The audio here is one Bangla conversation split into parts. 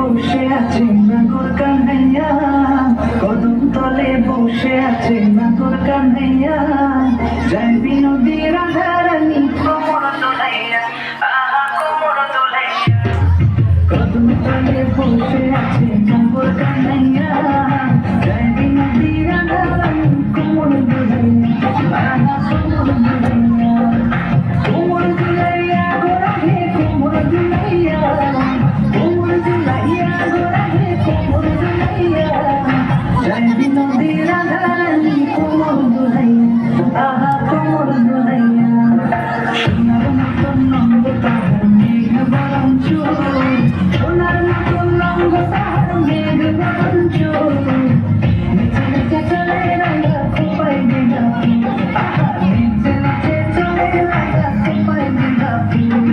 বসে আছে নাগর কান্নাইয়া, কদম তলে বসে আছে নাগর কান্নাইয়া, যাইবি নদীর আধারানি কোমর দোলাইয়া, আহা কোমর দোলাইয়া। কদম তলে বসে আছে নাগর কান্নাইয়া, যাইবি নদীর আধারানি কোমর দোলাইয়া, আহা কোমর দোলাইয়া। কোমর দোলাইয়া গোরা হে কোমর দোলাইয়া, কোমর দোলাইয়া গোরা হে কোমর দোলাইয়া, যাইবি নদীর আধারানি কোমর দোলাইয়া, আহা কোমর দোলাইয়া। সোনার মতন রঙ তাহার মেঘ বরং চুল, সোনার মতন রঙ তাহার মেঘ বরং চুল, নেচে নেচে চলে রাঙা খোপায় দিঘা ফুল, আহা নেচে নেচে চলে রাঙা খোপায় দিঘা ফুল।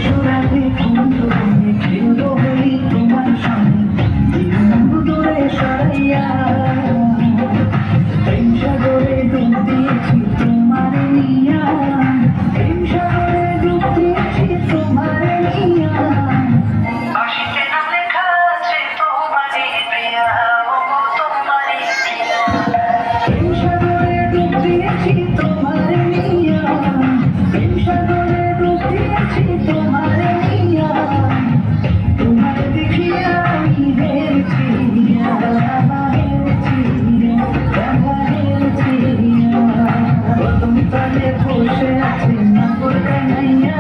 সুরাতে কুঞ্জ বনে খেলবো হোলি তোমার সঙ্গে, দিন দূরে সরাইয়া, প্রেম সাগরে ডুব দিয়েছি তোমার নিয়া, প্রেম সাগরে ডুব দিয়েছি তোমার নিয়া। আশিকে নাম লেখা আছে তোমারই প্রিয়া, ও তোমারই প্রিয়া, প্রেম সাগরে ডুব দিয়েছি তোমার নিয়া, প্রেম সাগরে ডুব দিয়েছি তোমার নিয়া। তোমার দেখিয়া আমি হেরেছি, রাধা হেরেছি, রাধা হেরেছি। কদম তলে বসে আছে নাগর কান্নাইয়া,